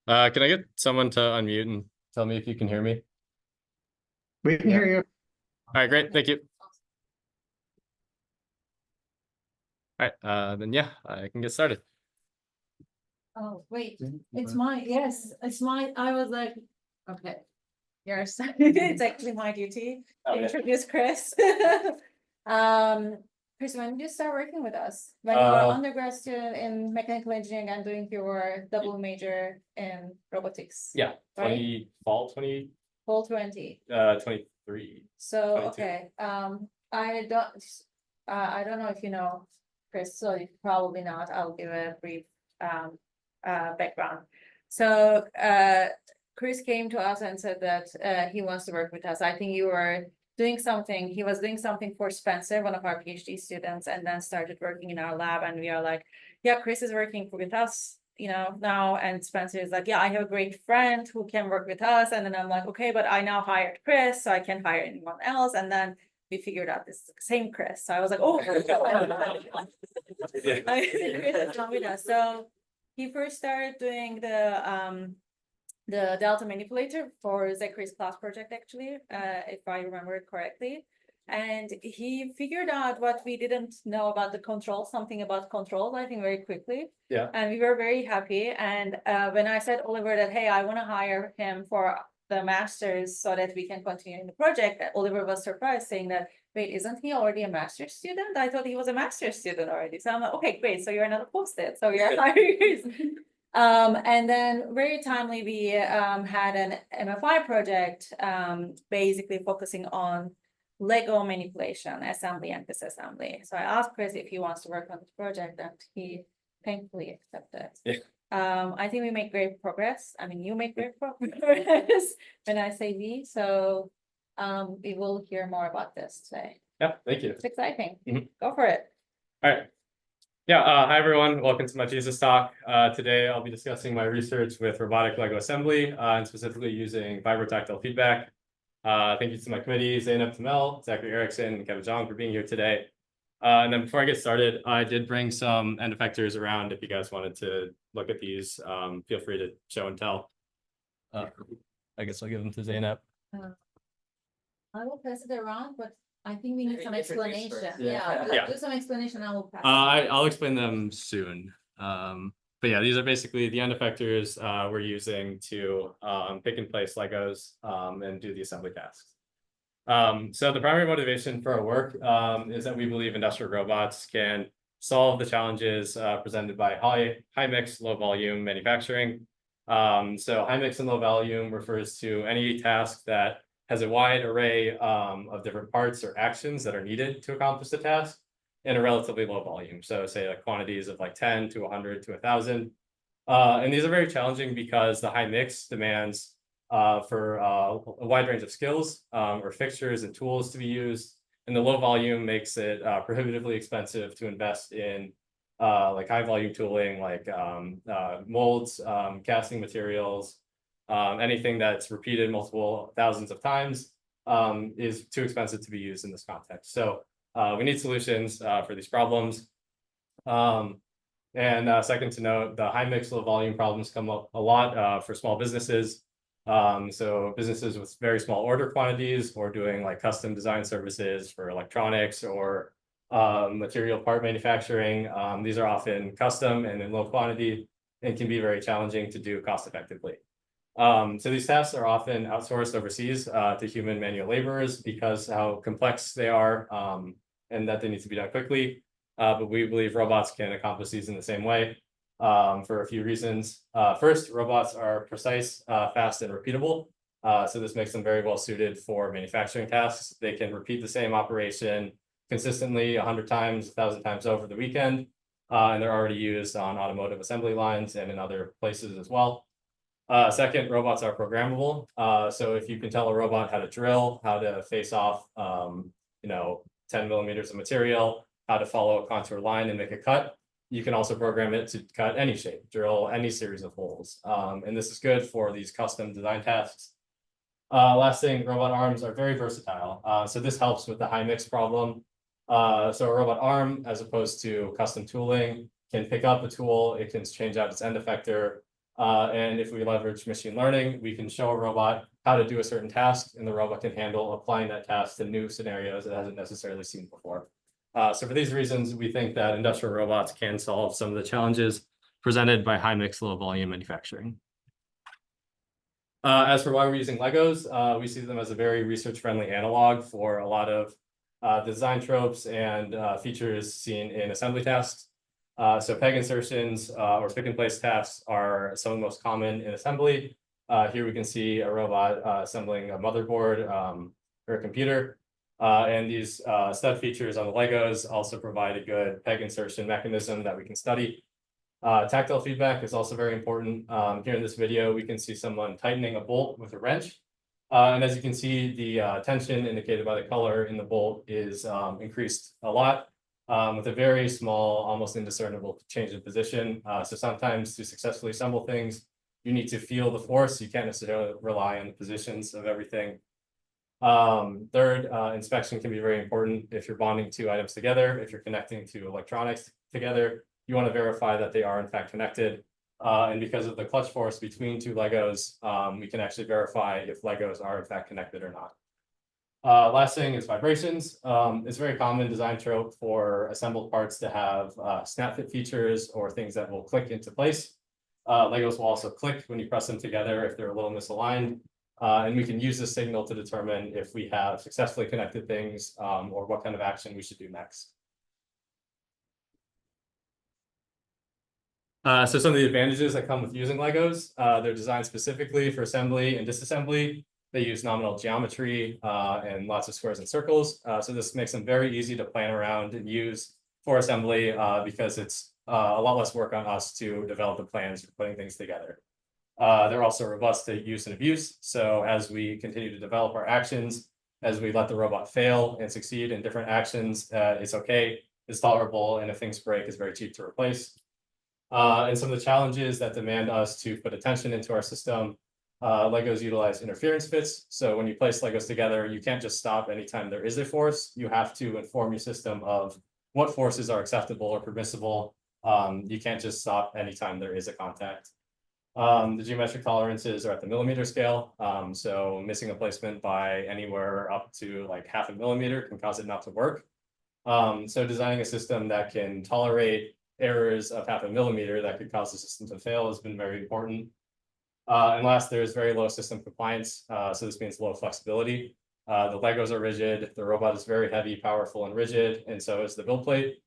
Can I get someone to unmute and tell me if you can hear me? We can hear you. All right, great. Thank you. All right, then yeah, I can get started. Oh, wait, it's mine. Yes, it's mine. I was like, okay. Yes, it's actually my duty to introduce Chris. Chris, when did you start working with us? When you were undergrad student in mechanical engineering and doing your double major in robotics. Yeah, right? fall 20, Fall 20. 23. So 22. okay, I don't know if you know Chris, so you probably not. I'll give a brief background. So Chris came to us and said that he wants to work with us. I think he was doing something for Spencer, one of our PhD students, and then started working in our lab. And we are like, yeah, Chris is working with us, now. And Spencer is like, yeah, I have a great friend who can work with us. And then I'm like, okay, but I now hired Chris, so I can't hire anyone else. And then we figured out this is the same Chris. So I was like, oh, Chris is not with us. So he first started doing the Delta manipulator for Zachary's class project, actually, if I remember it correctly. And he figured out what we didn't know about the control, something about controls, I think, very quickly. Yeah. And we were very happy. And when I said Oliver that, hey, I want to hire him for the master's so that we can continue in the project, Oliver was surprised, saying that, wait, isn't he already a master's student? I thought he was a master's student already. So I'm like, okay, great. So you're not a post-it. So you're hiring. And then very timely, we had an MFI project, basically focusing on Lego manipulation, assembly, and disassembly. So I asked Chris if he wants to work on this project, and he thankfully accepted. Yeah. I think we make great progress. I mean, you make great progress when I say we. So we will hear more about this today. Yeah, thank you. It's exciting. Mhm. Go for it. All right. Yeah, hi everyone. Welcome to my thesis talk. Today I'll be discussing my research with robotic Lego assembly and specifically using Vibro-Tactile feedback. Thank you to my committee, Zainab Tamel, Zachary Erickson, and Kevin Zhang for being here today. And then before I get started, I did bring some end effectors around. If you guys wanted to look at these, feel free to show and tell. I guess I'll give them to Zainab. I will pass it around, but I think we need some Introduce explanation. first. Yeah, do some explanation. I will pass. I'll explain them soon. But yeah, these are basically the end effectors we're using to pick and place Legos and do the assembly tasks. So the primary motivation for our work is that we believe industrial robots can solve the challenges presented by high mix, low volume manufacturing. So high mix and low volume refers to any task that has a wide array of different parts or actions that are needed to accomplish the task in a relatively low volume. So say like quantities of like 10 to 100 to 1,000. And these are very challenging because the high mix demands for a wide range of skills or fixtures and tools to be used. And the low volume makes it prohibitively expensive to invest in like high volume tooling, like molds, casting materials, anything that's repeated multiple thousands of times is too expensive to be used in this context. So we need solutions for these problems. And second to note, the high mix, low volume problems come up a lot for small businesses. So businesses with very small order quantities or doing like custom design services for electronics or material part manufacturing. These are often custom and in low quantity and can be very challenging to do cost effectively. So these tasks are often outsourced overseas to human manual laborers because how complex they are and that they need to be done quickly. But we believe robots can accomplish these in the same way for a few reasons. First, robots are precise, fast, and repeatable. So this makes them very well suited for manufacturing tasks. They can repeat the same operation consistently 100 times, 1,000 times over the weekend. And they're already used on automotive assembly lines and in other places as well. Second, robots are programmable. So if you can tell a robot how to drill, how to face off, 10 millimeters of material, how to follow a contour line and make a cut, you can also program it to cut any shape, drill any series of holes. And this is good for these custom design tasks. Last thing, robot arms are very versatile. So this helps with the high mix problem. So a robot arm, as opposed to custom tooling, can pick up a tool, it can change out its end effector, And if we leverage machine learning, we can show a robot how to do a certain task, and the robot can handle applying that task to new scenarios it hasn't necessarily seen before. So for these reasons, we think that industrial robots can solve some of the challenges presented by high mix, low volume manufacturing. As for why we're using Legos, we see them as a very research-friendly analog for a lot of design tropes and features seen in assembly tasks. So peg insertions or pick and place tasks are some of the most common in assembly. Here we can see a robot assembling a motherboard or a computer. And these stud features on the Legos also provide a good peg insertion mechanism that we can study. Tactile feedback is also very important. Here in this video, we can see someone tightening a bolt with a wrench. And as you can see, the tension indicated by the color in the bolt is increased a lot with a very small, almost indiscernible change in position. So sometimes to successfully assemble things, you need to feel the force. You can't necessarily rely on the positions of everything. Third, inspection can be very important if you're bonding two items together. If you're connecting two electronics together, you want to verify that they are in fact connected. And because of the clutch force between two Legos, we can actually verify if Legos are in fact connected or not. Last thing is vibrations. It's very common design trope for assembled parts to have snap fit features or things that will click into place. Legos will also click when you press them together if they're a little misaligned. And we can use this signal to determine if we have successfully connected things or what kind of action we should do next. So some of the advantages that come with using Legos, they're designed specifically for assembly and disassembly. They use nominal geometry and lots of squares and circles. So this makes them very easy to plan around and use for assembly because it's a lot less work on us to develop the plans for putting things together. They're also robust to use and abuse. So as we continue to develop our actions, as we let the robot fail and succeed in different actions, it's okay, it's tolerable, and if things break, it's very cheap to replace. And some of the challenges that demand us to put attention into our system, Legos utilize interference fits. So when you place Legos together, you can't just stop anytime there is a force. You have to inform your system of what forces are acceptable or permissible. You can't just stop anytime there is a contact. The geometric tolerances are at the millimeter scale. So missing a placement by anywhere up to like 0.5 millimeter can cause it not to work. So designing a system that can tolerate errors of 0.5 millimeter that could cause the system to fail has been very important. And last, there's very low system compliance. So this means low flexibility. The Legos are rigid. The robot is very heavy, powerful, and rigid, and so is the build plate.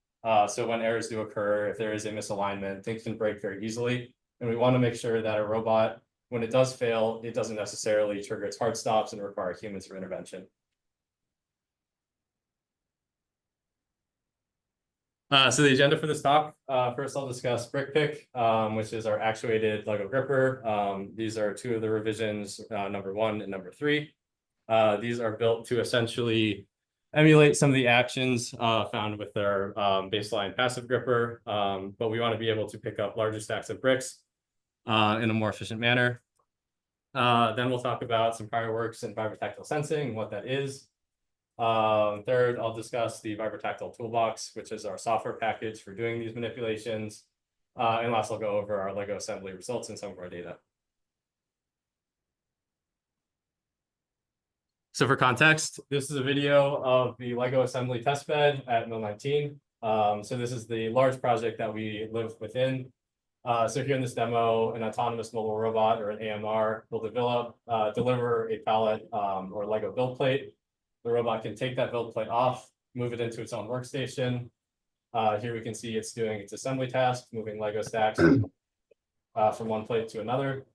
So when errors do occur, if there is a misalignment, things can break very easily. And we want to make sure that a robot, when it does fail, it doesn't necessarily trigger its hard stops and require humans for intervention. So the agenda for this talk, first I'll discuss Brick Pick, which is our actuated Lego gripper. These are two of the revisions, number 1 and number 3. These are built to essentially emulate some of the actions found with our baseline passive gripper, but we want to be able to pick up larger stacks of bricks in a more efficient manner. Then we'll talk about some prior works in Vibro-Tactile sensing and what that is. Third, I'll discuss the Vibro-Tactile toolbox, which is our software package for doing these manipulations. And last, I'll go over our Lego assembly results and some of our data. So for context, this is a video of the Lego assembly testbed at Mill 19. So this is the large project that we live within. So here in this demo, an autonomous mobile robot or an AMR will deliver a pallet or Lego build plate. The robot can take that build plate off, move it into its own workstation. Here we can see it's doing its assembly task, moving Lego stacks from one plate to another.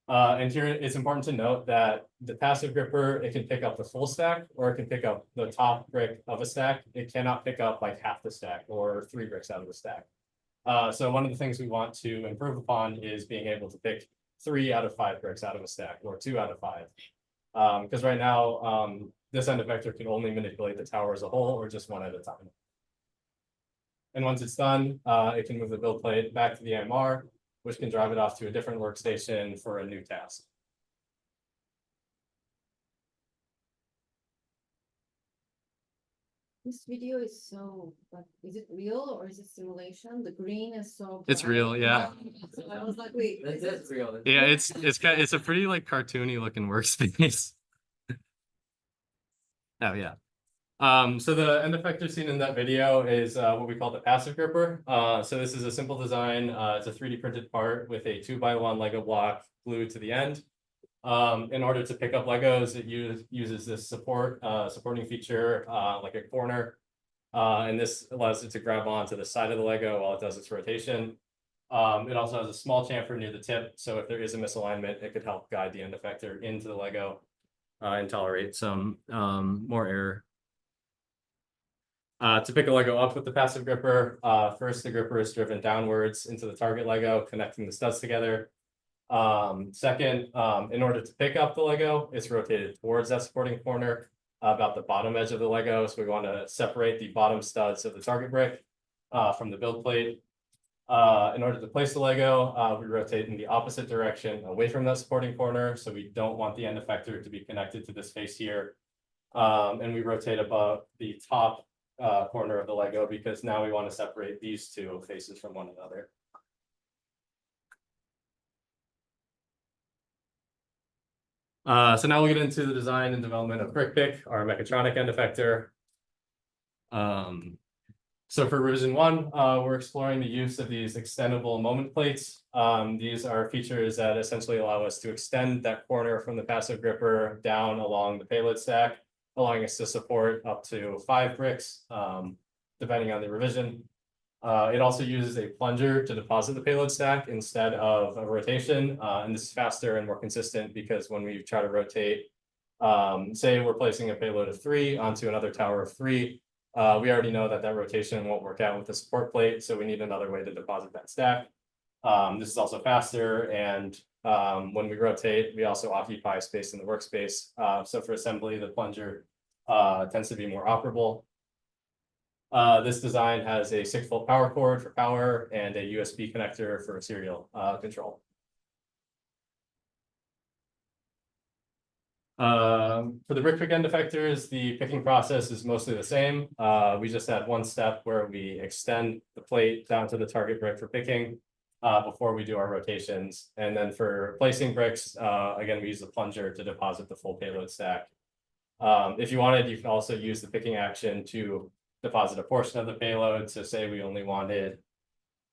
And here it's important to note that the passive gripper, it can pick up the full stack or it can pick up the top brick of a stack. It cannot pick up like half the stack or 3 bricks out of the stack. So one of the things we want to improve upon is being able to pick 3 out of 5 bricks out of a stack or 2 out of 5. Because right now, this end effector can only manipulate the tower as a whole or just one at a time. And once it's done, it can move the build plate back to the AMR, which can drive it off to a different workstation for a new task. This video is so, is it real or is it simulation? The green is so bright. It's real, yeah. So I was like, wait, This is real. Yeah, it's a pretty like cartoony looking workspace. Oh yeah. So the end effector seen in that video is what we call the passive gripper. So this is a simple design. It's a 3D printed part with a 2x1 Lego block glued to the end. In order to pick up Legos, it uses this supporting feature like a corner. And this allows it to grab onto the side of the Lego while it does its rotation. It also has a small chamfer near the tip, so if there is a misalignment, it could help guide the end effector into the Lego and tolerate some more error. To pick a Lego up with the passive gripper, first the gripper is driven downwards into the target Lego, connecting the studs together. Second, in order to pick up the Lego, it's rotated towards that supporting corner about the bottom edge of the Lego. So we want to separate the bottom studs of the target brick from the build plate. In order to place the Lego, we rotate in the opposite direction away from that supporting corner. So we don't want the end effector to be connected to this face here. And we rotate above the top corner of the Lego because now we want to separate these two faces from one another. So now we'll get into the design and development of BrickPick, our mechatronic end effector. So for revision 1, we're exploring the use of these extendable moment plates. These are features that essentially allow us to extend that corner from the passive gripper down along the payload stack, allowing us to support up to 5 bricks, depending on the revision. It also uses a plunger to deposit the payload stack instead of a rotation. And this is faster and more consistent because when we try to rotate, say we're placing a payload of 3 onto another tower of 3, we already know that that rotation won't work out with the support plate, so we need another way to deposit that stack. This is also faster, and when we rotate, we also occupy space in the workspace. So for assembly, the plunger tends to be more operable. This design has a 6-volt power cord for power and a USB connector for serial control. For the BrickPick end effectors, the picking process is mostly the same. We just add one step where we extend the plate down to the target brick for picking before we do our rotations. And then for placing bricks, again, we use the plunger to deposit the full payload stack. If you wanted, you can also use the picking action to deposit a portion of the payload. So say we only wanted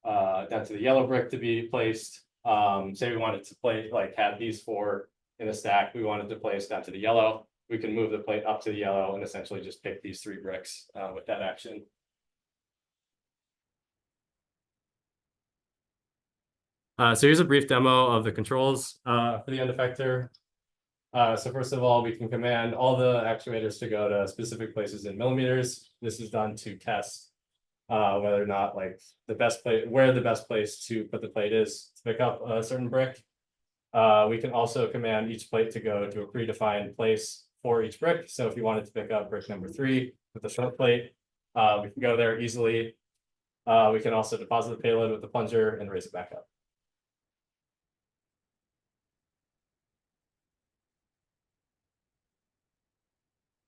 down to the yellow brick to be placed. Say we wanted to play, like had these 4 in a stack, we wanted to place down to the yellow. We can move the plate up to the yellow and essentially just pick these 3 bricks with that action. So here's a brief demo of the controls for the end effector. So first of all, we can command all the actuators to go to specific places in millimeters. This is done to test whether or not like the best place, where the best place to put the plate is to pick up a certain brick. We can also command each plate to go to a predefined place for each brick. So if you wanted to pick up brick number 3 with a short plate, we can go there easily. We can also deposit the payload with the plunger and raise it back up.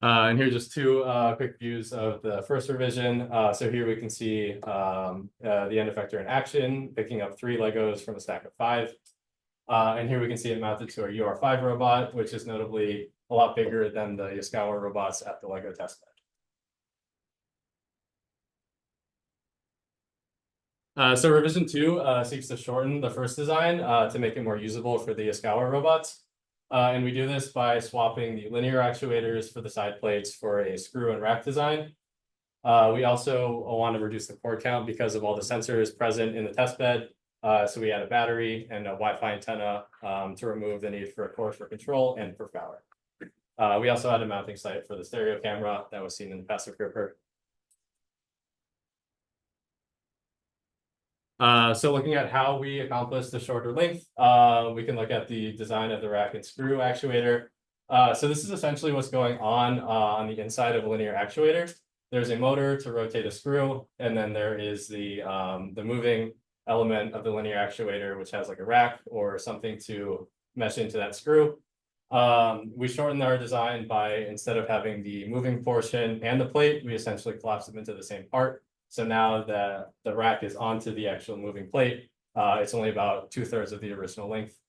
And here are just 2 quick views of the first revision. So here we can see the end effector in action, picking up 3 Legos from a stack of 5. And here we can see it mounted to our UR5 robot, which is notably a lot bigger than the Yaskawa robots at the Lego testbed. So revision 2 seeks to shorten the first design to make it more usable for the Yaskawa robots. And we do this by swapping the linear actuators for the side plates for a screw and rack design. We also want to reduce the cord count because of all the sensors present in the testbed. So we add a battery and a Wi-Fi antenna to remove the need for a cord for control and for power. We also had a mounting site for the stereo camera that was seen in the passive gripper. So looking at how we accomplish the shorter length, we can look at the design of the rack and screw actuator. So this is essentially what's going on the inside of a linear actuator. There's a motor to rotate a screw, and then there is the moving element of the linear actuator, which has like a rack or something to mesh into that screw. We shortened our design by, instead of having the moving portion and the plate, we essentially collapse them into the same part. So now the rack is onto the actual moving plate, It's only about 2/3 of the original length.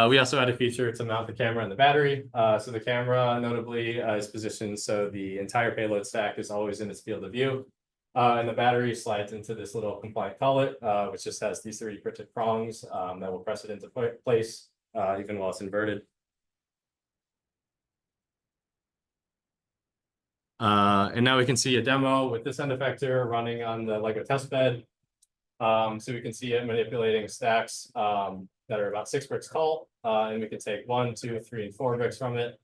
We also had a feature to mount the camera and the battery. So the camera notably is positioned so the entire payload stack is always in its field of view. And the battery slides into this little compliant collet, which just has these 3D printed prongs that will press it into place even while it's inverted. And now we can see a demo with this end effector running on the Lego test bed. So we can see it manipulating stacks that are about 6 bricks tall, and we can take 1, 2, 3, and 4 bricks from it.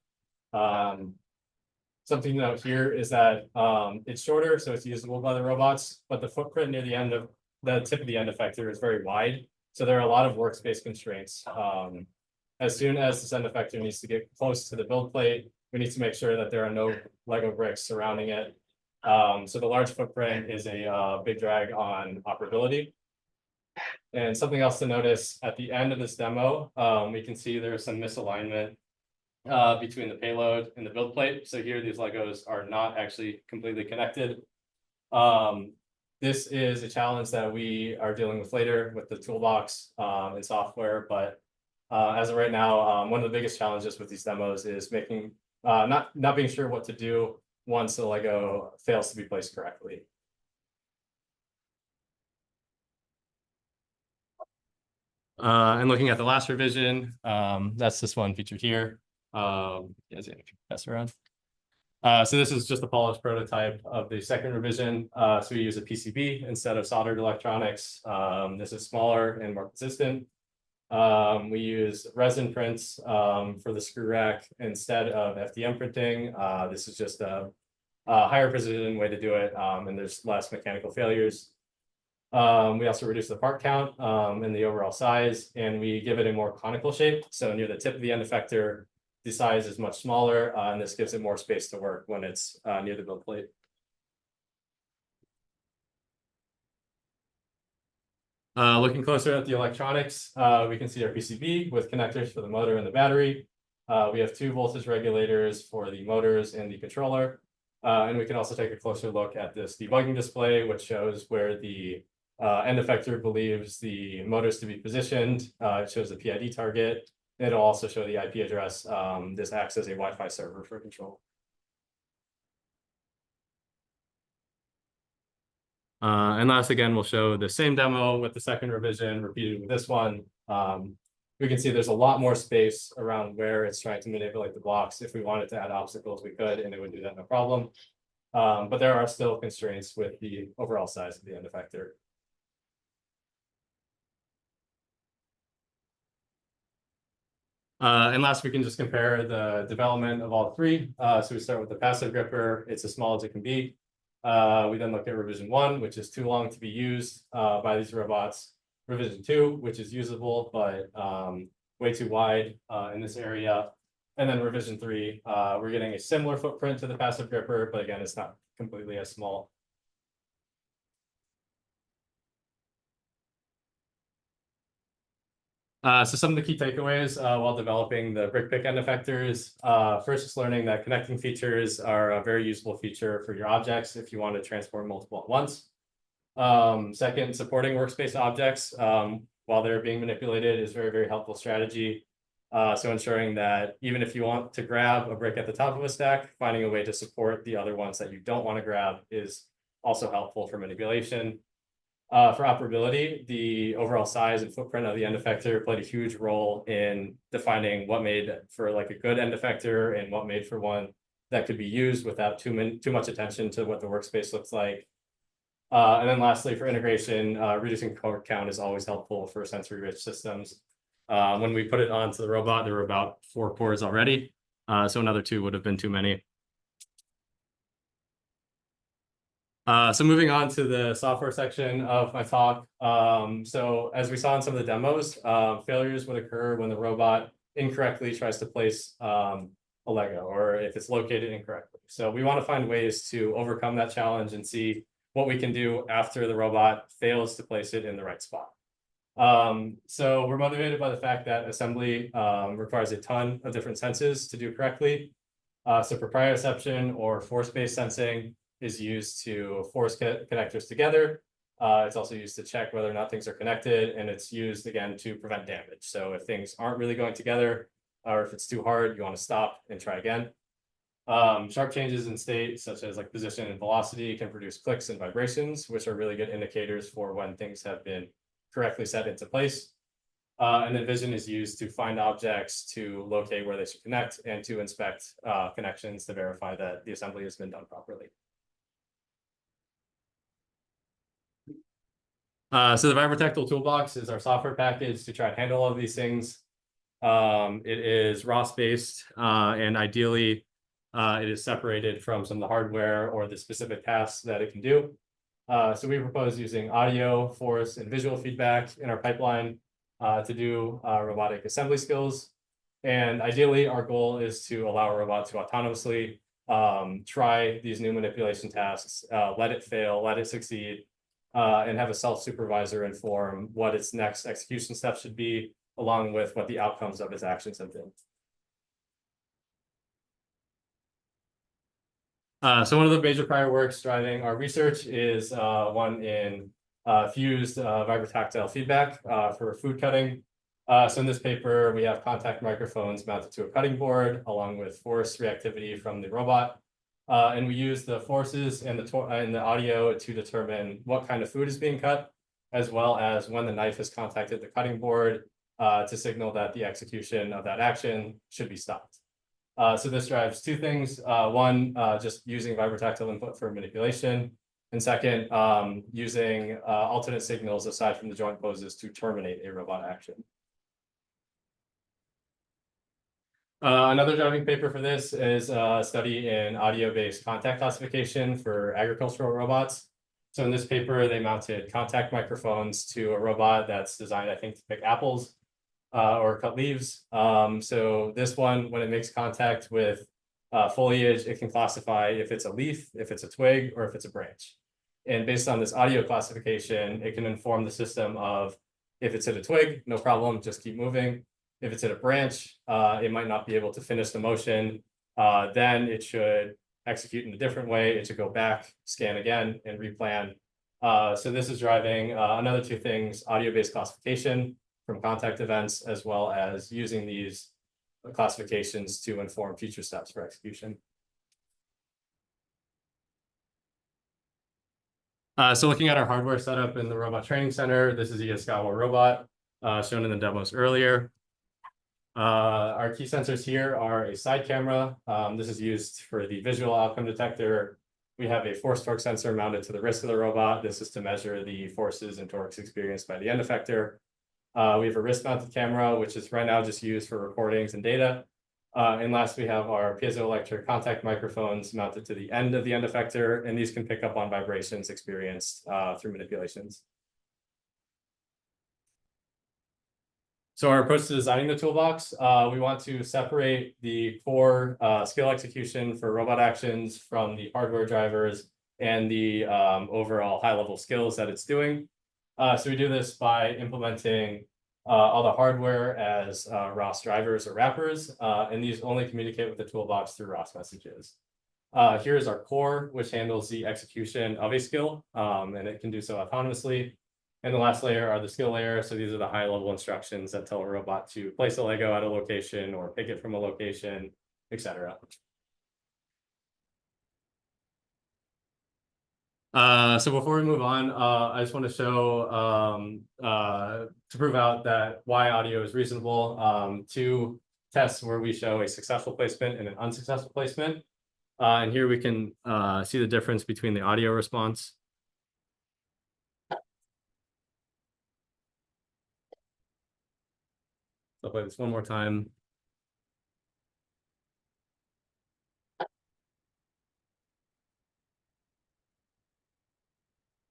Something to note here is that it's shorter, so it's usable by the robots, but the footprint near the end of the tip of the end effector is very wide. So there are a lot of workspace constraints. As soon as this end effector needs to get close to the build plate, we need to make sure that there are no Lego bricks surrounding it. So the large footprint is a big drag on operability. And something else to notice at the end of this demo, we can see there's some misalignment between the payload and the build plate. So here, these Legos are not actually completely connected. This is a challenge that we are dealing with later with the toolbox and software. But as of right now, one of the biggest challenges with these demos is making not being sure what to do once the Lego fails to be placed correctly. And looking at the last revision, that's this one featured here. Pass around. So this is just a polished prototype of the second revision. So we use a PCB instead of soldered electronics. This is smaller and more consistent. We use resin prints for the screw rack instead of FDM printing. This is just a higher precision way to do it, and there's less mechanical failures. We also reduce the part count and the overall size, and we give it a more conical shape. So near the tip of the end effector, the size is much smaller, and this gives it more space to work when it's near the build plate. Looking closer at the electronics, we can see our PCB with connectors for the motor and the battery. We have 2 voltage regulators for the motors and the controller. And we can also take a closer look at this debugging display, which shows where the end effector believes the motors to be positioned. It shows the PID target. It'll also show the IP address. This acts as a Wi-Fi server for control. And last, again, we'll show the same demo with the second revision repeated with this one. We can see there's a lot more space around where it's trying to manipulate the blocks. If we wanted to add obstacles, we could, and it would do that no problem. But there are still constraints with the overall size of the end effector. And last, we can just compare the development of all 3. So we start with the passive gripper. It's as small as it can be. We then look at revision 1, which is too long to be used by these robots. Revision 2, which is usable, but way too wide in this area. And then revision 3, we're getting a similar footprint to the passive gripper, but again, it's not completely as small. So some of the key takeaways while developing the brick pick end effectors. First, just learning that connecting features are a very useful feature for your objects if you want to transport multiple at once. Second, supporting workspace objects while they're being manipulated is very, very helpful strategy. So ensuring that even if you want to grab a brick at the top of a stack, finding a way to support the other ones that you don't want to grab is also helpful for manipulation. For operability, the overall size and footprint of the end effector played a huge role in defining what made for like a good end effector and what made for one that could be used without too much attention to what the workspace looks like. And then lastly, for integration, reducing core count is always helpful for sensory-rich systems. When we put it onto the robot, there were about 4 cores already, so another 2 would have been too many. So moving on to the software section of my talk. So as we saw in some of the demos, failures would occur when the robot incorrectly tries to place a Lego, or if it's located incorrectly. So we want to find ways to overcome that challenge and see what we can do after the robot fails to place it in the right spot. So we're motivated by the fact that assembly requires a ton of different senses to do correctly. So proprioception or force-based sensing is used to force connectors together. It's also used to check whether or not things are connected, and it's used again to prevent damage. So if things aren't really going together, or if it's too hard, you want to stop and try again. Sharp changes in state, such as like position and velocity, can produce clicks and vibrations, which are really good indicators for when things have been correctly set into place. And then vision is used to find objects, to locate where they should connect, and to inspect connections to verify that the assembly has been done properly. So the Vibro-Tactile toolbox is our software package to try and handle all of these things. It is ROS-based, and ideally, it is separated from some of the hardware or the specific tasks that it can do. So we propose using audio, force, and visual feedback in our pipeline to do robotic assembly skills. And ideally, our goal is to allow a robot to autonomously try these new manipulation tasks, let it fail, let it succeed, and have a self-supervisor inform what its next execution steps should be, along with what the outcomes of its actions have been. So one of the major prior works driving our research is one in fused Vibro-Tactile feedback for food cutting. So in this paper, we have contact microphones mounted to a cutting board along with force reactivity from the robot. And we use the forces and the audio to determine what kind of food is being cut, as well as when the knife has contacted the cutting board to signal that the execution of that action should be stopped. So this drives two things. One, just using Vibro-Tactile input for manipulation. And second, using alternate signals aside from the joint poses to terminate a robot action. Another driving paper for this is a study in audio-based contact classification for agricultural robots. So in this paper, they mounted contact microphones to a robot that's designed, I think, to pick apples or cut leaves. So this one, when it makes contact with foliage, it can classify if it's a leaf, if it's a twig, or if it's a branch. And based on this audio classification, it can inform the system of if it's hit a twig, no problem, just keep moving. If it's hit a branch, it might not be able to finish the motion. Then it should execute in a different way. It should go back, scan again, and replan. So this is driving another two things: audio-based classification from contact events, as well as using these classifications to inform future steps for execution. So looking at our hardware setup in the Robot Training Center, this is the Yaskawa robot shown in the demos earlier. Our key sensors here are a side camera. This is used for the visual outcome detector. We have a force torque sensor mounted to the wrist of the robot. This is to measure the forces and torques experienced by the end effector. We have a wrist-mounted camera, which is right now just used for recordings and data. And last, we have our piezoelectric contact microphones mounted to the end of the end effector, and these can pick up on vibrations experienced through manipulations. So our approach to designing the toolbox, we want to separate the core skill execution for robot actions from the hardware drivers and the overall high-level skills that it's doing. So we do this by implementing all the hardware as ROS drivers or wrappers, and these only communicate with the toolbox through ROS messages. Here is our core, which handles the execution of a skill, and it can do so autonomously. And the last layer are the skill layer. So these are the high-level instructions that tell a robot to place a Lego at a location or pick it from a location, etc. So before we move on, I just want to show to prove out that why audio is reasonable. Two tests where we show a successful placement and an unsuccessful placement. And here we can see the difference between the audio response. I'll play this one more time.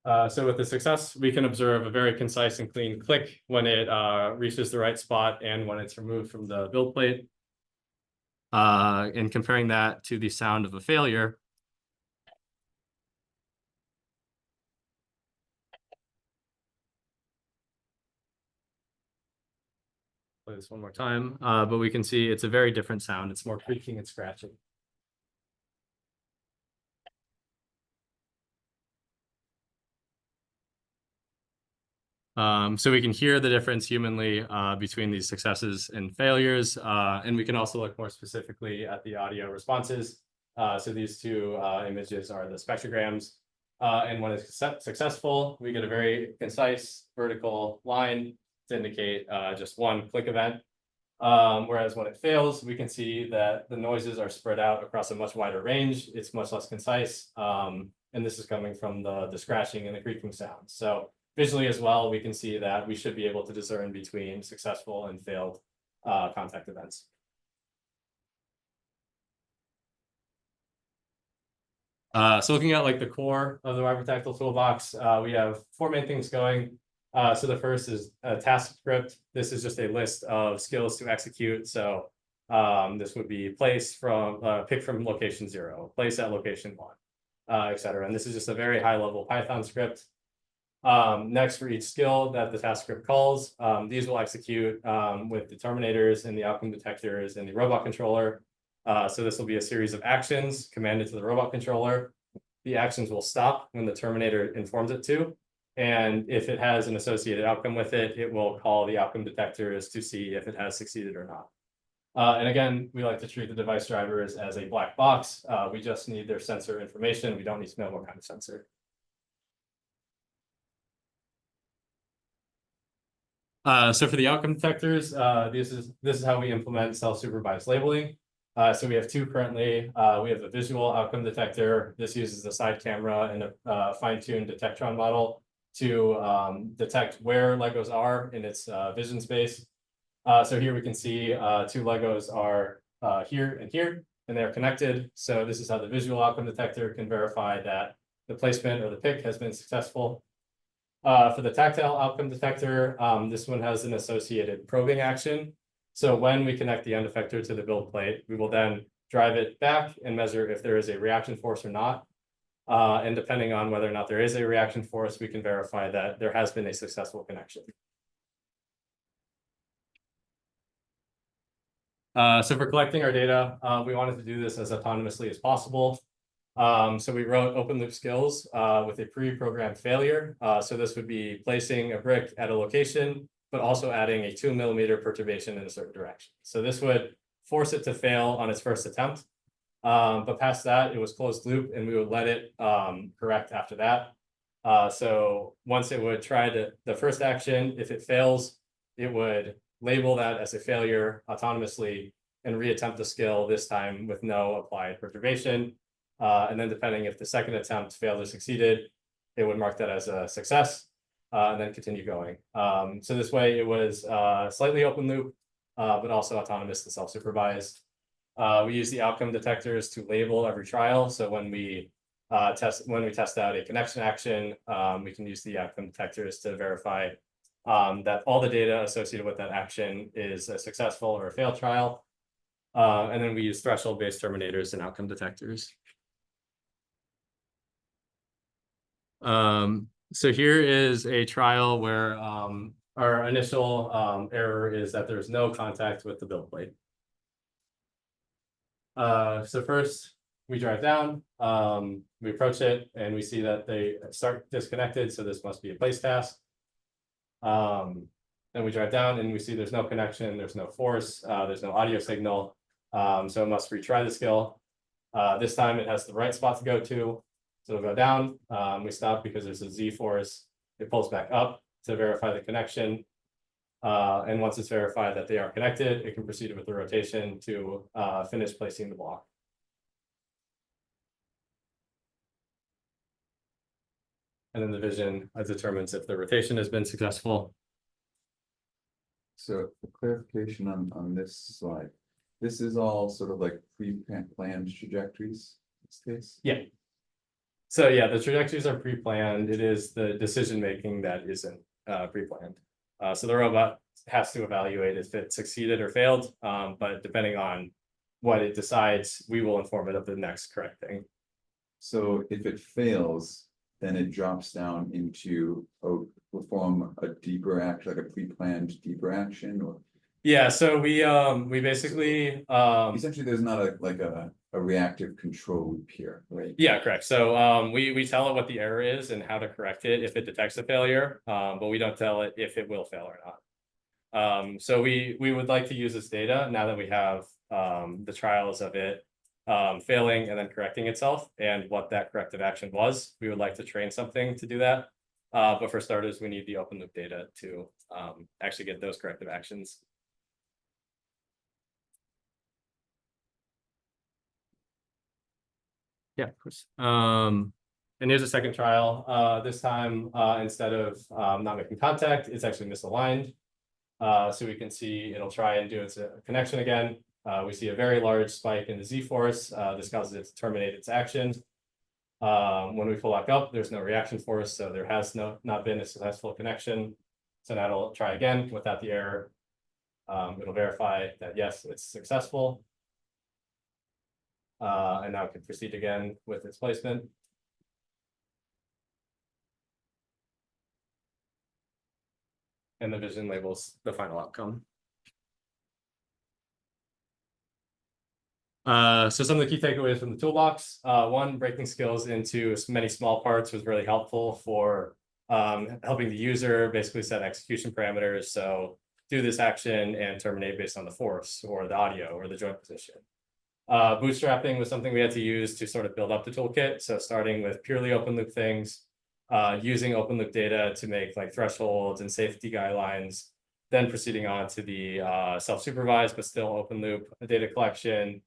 So with the success, we can observe a very concise and clean click when it reaches the right spot and when it's removed from the build plate. And comparing that to the sound of a failure. Play this one more time, but we can see it's a very different sound. It's more creaking and scratching. So we can hear the difference humanly between these successes and failures. And we can also look more specifically at the audio responses. So these two images are the spectrograms. And when it's successful, we get a very concise vertical line to indicate just one click event. Whereas when it fails, we can see that the noises are spread out across a much wider range. It's much less concise. And this is coming from the scratching and the creaking sounds. So visually as well, we can see that we should be able to discern between successful and failed contact events. So looking at like the core of the Vibro-Tactile toolbox, we have four main things going. So the first is a task script. This is just a list of skills to execute. So this would be place from pick from location 0, place at location 1, etc. And this is just a very high level Python script. Next, for each skill that the task script calls, these will execute with the terminators and the outcome detectors and the robot controller. So this will be a series of actions commanded to the robot controller. The actions will stop when the terminator informs it to. And if it has an associated outcome with it, it will call the outcome detectors to see if it has succeeded or not. And again, we like to treat the device drivers as a black box. We just need their sensor information. We don't need to know what kind of sensor. So for the outcome detectors, this is how we implement self-supervised labeling. So we have two currently. We have a visual outcome detector. This uses a side camera and a fine-tuned detectron model to detect where Legos are in its vision space. So here we can see two Legos are here, and they're connected. So this is how the visual outcome detector can verify that the placement or the pick has been successful. For the tactile outcome detector, this one has an associated probing action. So when we connect the end effector to the build plate, we will then drive it back and measure if there is a reaction force or not. And depending on whether or not there is a reaction force, we can verify that there has been a successful connection. So for collecting our data, we wanted to do this as autonomously as possible. So we wrote open loop skills with a pre-programmed failure. So this would be placing a brick at a location, but also adding a 2 millimeter perturbation in a certain direction. So this would force it to fail on its first attempt. But past that, it was closed loop, and we would let it correct after that. So once it would try the first action, if it fails, it would label that as a failure autonomously and reattempt the skill, this time with no applied perturbation. And then depending if the second attempt failed or succeeded, it would mark that as a success and then continue going. So this way it was slightly open loop, but also autonomous and self-supervised. We use the outcome detectors to label every trial. So when we test out a connection action, we can use the outcome detectors to verify that all the data associated with that action is a successful or a failed trial. And then we use threshold-based terminators and outcome detectors. So here is a trial where our initial error is that there's no contact with the build plate. So first we drive down, we approach it, and we see that they start disconnected. So this must be a place task. Then we drive down and we see there's no connection, there's no force, there's no audio signal. So it must retry the skill. This time it has the right spot to go to. So it'll go down, we stop because there's a Z force. It pulls back up to verify the connection. And once it's verified that they are connected, it can proceed with the rotation to finish placing the block. And then the vision determines if the rotation has been successful. So for clarification on this slide, this is all sort of like pre-planned trajectories in this case? Yeah. So yeah, the trajectories are pre-planned. It is the decision-making that isn't pre-planned. So the robot has to evaluate if it succeeded or failed, but depending on what it decides, we will inform it of the next correct thing. So if it fails, then it drops down into perform a deeper action, like a pre-planned deeper action, or Yeah, so we basically Essentially, there's not a reactive control loop here, right? yeah, correct. So we tell it what the error is and how to correct it if it detects a failure, but we don't tell it if it will fail or not. So we would like to use this data now that we have the trials of it failing and then correcting itself and what that corrective action was. We would like to train something to do that. But for starters, we need the open loop data to actually get those corrective actions. Yeah, of course. And here's a second trial. This time, instead of not making contact, it's actually misaligned. So we can see it'll try and do its connection again. We see a very large spike in the Z-force. This causes it to terminate its action. When we pull back up, there's no reaction force, so there has not been a successful connection. So now it'll try again without the error. It'll verify that yes, it's successful. And now it can proceed again with its placement. And the vision labels the final outcome. So some of the key takeaways from the toolbox. One, breaking skills into many small parts was really helpful for helping the user basically set execution parameters. So do this action and terminate based on the force or the audio or the joint position. Bootstrapping was something we had to use to sort of build up the toolkit. So starting with purely open loop things, using open loop data to make like thresholds and safety guidelines, then proceeding on to the self-supervised but still open loop data collection,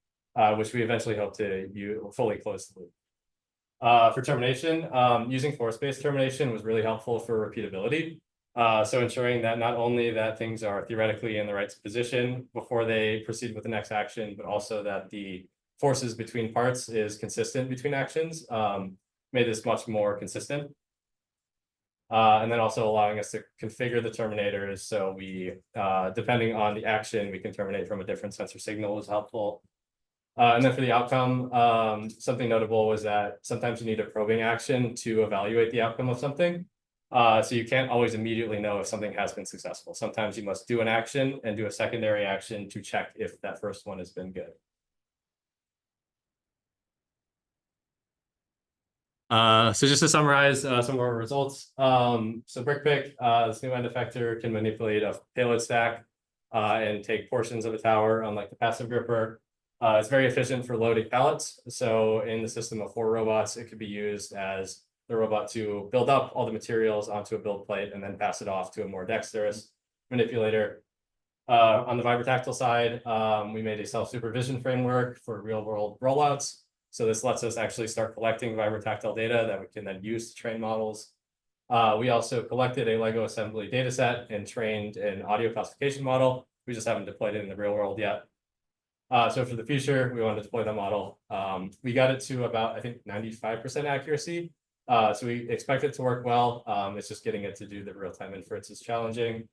which we eventually hope to fully close the loop. For termination, using force-based termination was really helpful for repeatability. So ensuring that not only that things are theoretically in the right position before they proceed with the next action, but also that the forces between parts is consistent between actions, made this much more consistent. And then also allowing us to configure the terminators. So we, depending on the action, we can terminate from a different sensor signal was helpful. And then for the outcome, something notable was that sometimes you need a probing action to evaluate the outcome of something. So you can't always immediately know if something has been successful. Sometimes you must do an action and do a secondary action to check if that first one has been good. So just to summarize some of our results. So BrickPick, this new end effector can manipulate a payload stack and take portions of a tower, unlike the passive gripper. It's very efficient for loading pallets. So in the system of 4 robots, it could be used as the robot to build up all the materials onto a build plate and then pass it off to a more dexterous manipulator. On the Vibro-Tactile side, we made a self-supervision framework for real-world rollouts. So this lets us actually start collecting Vibro-Tactile data that we can then use to train models. We also collected a Lego assembly data set and trained an audio classification model. We just haven't deployed it in the real world yet. So for the future, we want to deploy the model. We got it to about, I think, 95% accuracy. So we expect it to work well. It's just getting it to do the real-time inference is challenging.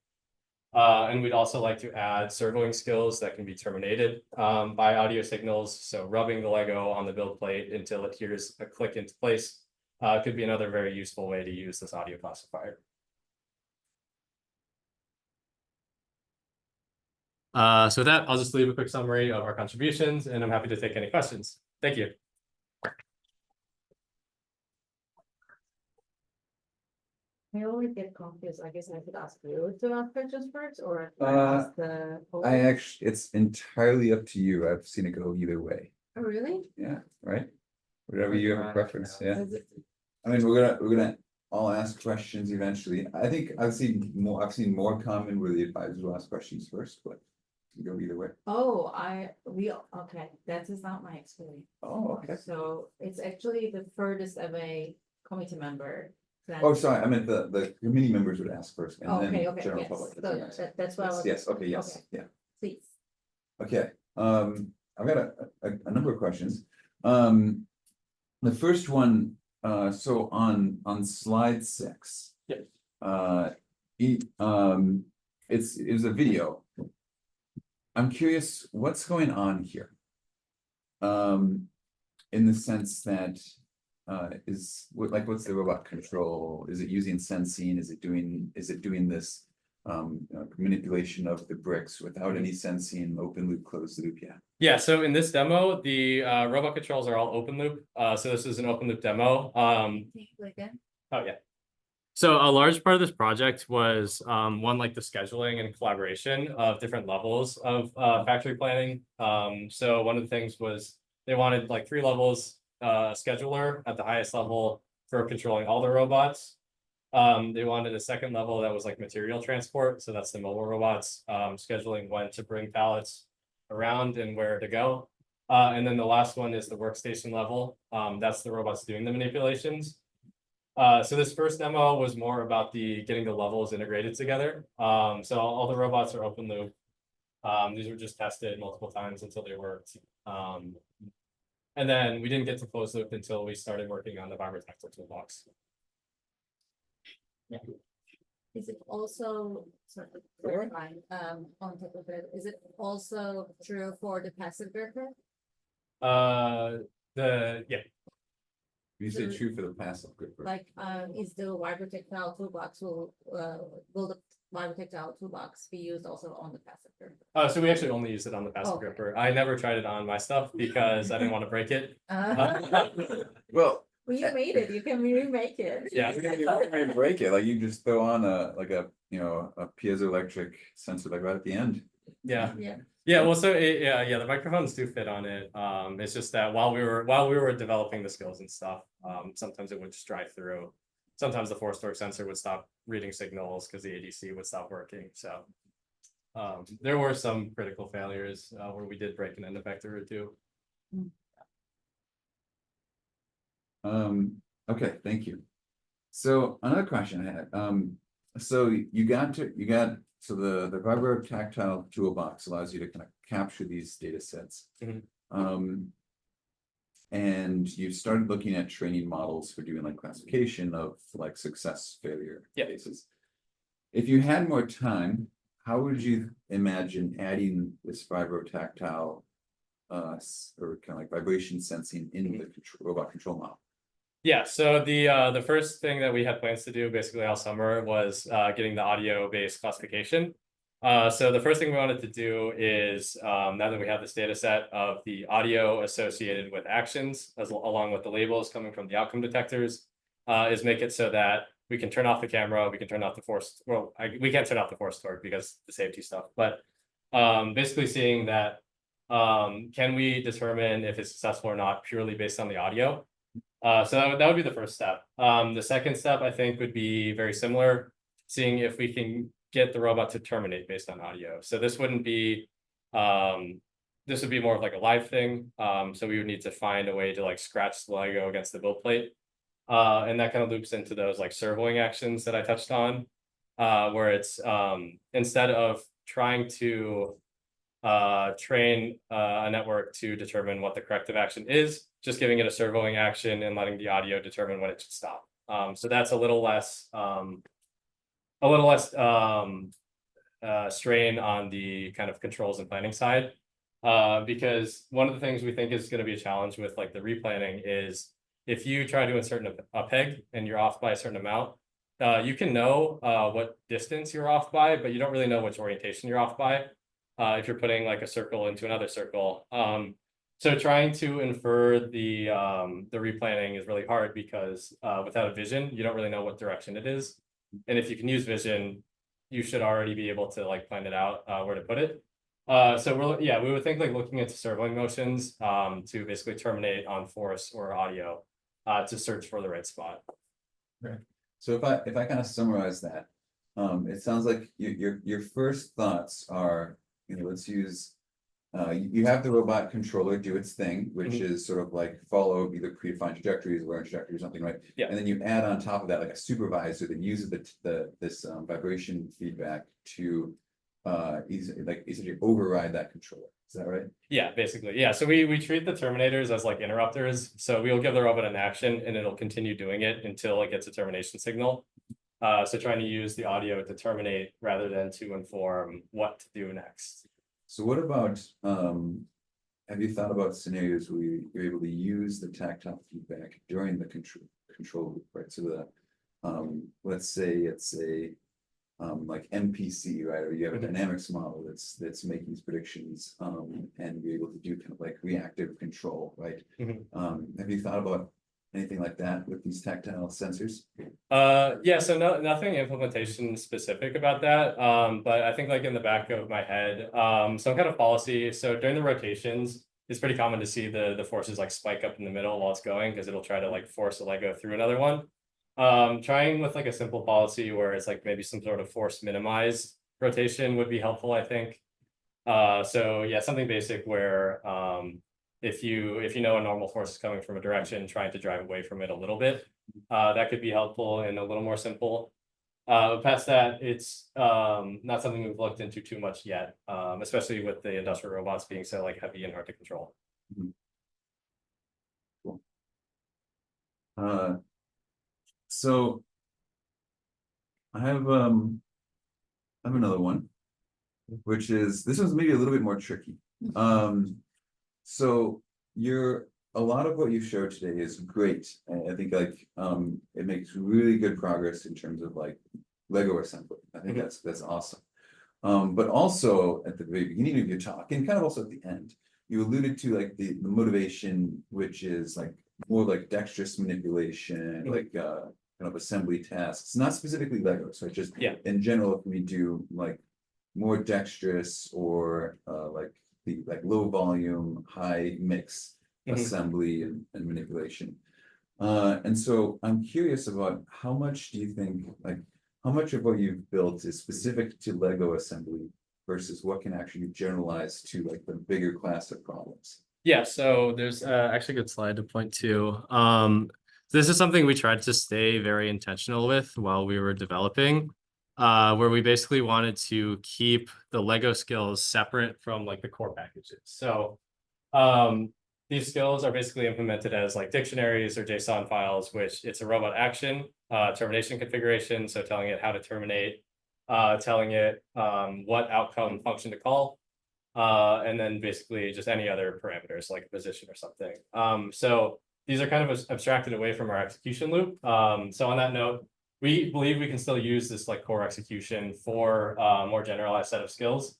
And we'd also like to add servoing skills that can be terminated by audio signals. So rubbing the Lego on the build plate until it hears a click into place could be another very useful way to use this audio classifier. So with that, I'll just leave a quick summary of our contributions, and I'm happy to take any questions. Thank you. I always get confused. I guess I could ask you to ask questions first, or ask the. I actually, it's entirely up to you. I've seen it go either way. Oh, really? Yeah, right? Whatever you have a preference, yeah. Is it- I mean, we're gonna all ask questions eventually. I think I've seen more common where the advisors will ask questions first, but you go either way. Oh, okay, that is not my experience. Oh, okay. So it's actually the furthest away committee member. Oh, sorry, I meant the committee members would ask first and Okay, then okay, general yes, public. so that's what I was. Yes, okay, yes, Okay. yeah. Please. Okay, I've got a number of questions. The first one, so on slide 6. Yeah. It's a video. I'm curious what's going on here. In the sense that what's the robot control? Is it using sensing? Is it doing this manipulation of the bricks without any sensing, open loop, closed loop, yeah. Yeah, so in this demo, the robot controls are all open loop. So this is an open loop demo. Again. Oh yeah. So a large part of this project was one, like the scheduling and collaboration of different levels of factory planning. So one of the things was they wanted like 3 levels, scheduler at the highest level for controlling all the robots. They wanted a second level that was like material transport. So that's the mobile robots, scheduling when to bring pallets around and where to go. And then the last one is the workstation level. That's the robots doing the manipulations. So this first demo was more about getting the levels integrated together. So all the robots are open loop. These were just tested multiple times until they worked. And then we didn't get to closed loop until we started working on the Vibro-Tactile toolbox. Yeah. Is it also, sorry, clarifying, on top of it, is it also true for the passive gripper? Yeah. You say true for the passive gripper. Like, is the Vibro-Tactile toolbox will the Vibro-Tactile toolbox be used also on the passive gripper? So we actually only use it on the passive Okay. gripper. I never tried it on my stuff because I didn't want to break it. Well, Well, you made it, you can remake it. Yeah. you don't really break it, like you just throw on a piezoelectric sensor like right at the end. Yeah. Yeah. Yeah, well, so the microphones do fit on it. It's just that while we were developing the skills and stuff, sometimes it would just drive through. Sometimes the force torque sensor would stop reading signals because the ADC would stop working. So there were some critical failures where we did break an end effector or two. Okay, thank you. So another question I had, so so the Vibro-Tactile toolbox allows you to kind of capture these data sets. And you started looking at training models for doing like classification of like success failure cases. If you had more time, how would you imagine adding this Vibro-Tactile or kind of like vibration sensing in the robot control model? Yeah, so the first thing that we had plans to do basically all summer was getting the audio-based classification. So the first thing we wanted to do is, now that we have this data set of the audio associated with actions, along with the labels coming from the outcome detectors, is make it so that we can turn off the camera, we can turn off the force, well, we can't turn off the force torque because the safety stuff, but basically seeing that, can we determine if it's successful or not purely based on the audio? So that would be the first step. The second step, I think, would be very similar, seeing if we can get the robot to terminate based on audio. So this wouldn't be, this would be more of like a live thing. So we would need to find a way to like scratch the Lego against the build plate. And that kind of loops into those like servoing actions that I touched on, where it's instead of trying to train a network to determine what the corrective action is, just giving it a servoing action and letting the audio determine when it should stop. So that's a little less strain on the kind of controls and planning side, because one of the things we think is going to be a challenge with like the replanning is if you try to insert a peg and you're off by a certain amount, you can know what distance you're off by, but you don't really know which orientation you're off by. If you're putting like a circle into another circle. So trying to infer the replanning is really hard because without a vision, you don't really know what direction it is. And if you can use vision, you should already be able to like plan it out where to put it. So we would think like looking into servoing motions to basically terminate on force or audio to search for the right spot. Right. So if I kind of summarize that, it sounds like your first thoughts are, let's use, you have the robot controller do its thing, which is sort of like follow either predefined trajectories, learn trajectory or something, right? Yeah. And then you add on top of that like a supervisor that uses this vibration feedback to essentially override that controller. Is that right? Yeah, basically. Yeah. So we treat the terminators as like interrupters. So we'll give the robot an action and it'll continue doing it until it gets a termination signal. So trying to use the audio to terminate rather than to inform what to do next. So what about, have you thought about scenarios where you're able to use the tactile feedback during the control loop, right? So the, let's say it's like MPC, right? Or you have a dynamics model that's making these predictions, and you're able to do kind of like reactive control, right? Have you thought about anything like that with these tactile sensors? Yeah, so nothing implementation specific about that. But I think like in the back of my head, some kind of policy. So during the rotations, it's pretty common to see the forces like spike up in the middle while it's going, because it'll try to like force a Lego through another one. Trying with like a simple policy where it's like maybe some sort of force minimize rotation would be helpful, I think. So yeah, something basic where if you know a normal force is coming from a direction, trying to drive away from it a little bit, that could be helpful and a little more simple. Past that, it's not something we've looked into too much yet, especially with the industrial robots being so like heavy and hard to control. Cool. So I have another one, which is, this one's maybe a little bit more tricky. So a lot of what you showed today is great. I think like it makes really good progress in terms of like Lego assembly. I think that's awesome. But also at the very beginning of your talk, and kind of also at the end, you alluded to like the motivation, which is like more like dexterous manipulation, like kind of assembly tasks, not specifically Lego. So just in general, if we do like more dexterous or like the low volume, high mix assembly and manipulation. And so I'm curious about how much do you think, like how much of what you've built is specific to Lego assembly versus what can actually be generalized to like the bigger class of problems? Yeah, so there's actually a good slide to point to. This is something we tried to stay very intentional with while we were developing, where we basically wanted to keep the Lego skills separate from like the core packages. So these skills are basically implemented as like dictionaries or JSON files, which it's a robot action, termination configuration, so telling it how to terminate, telling it what outcome function to call, and then basically just any other parameters like a position or something. So these are kind of abstracted away from our execution loop. So on that note, we believe we can still use this like core execution for a more generalized set of skills.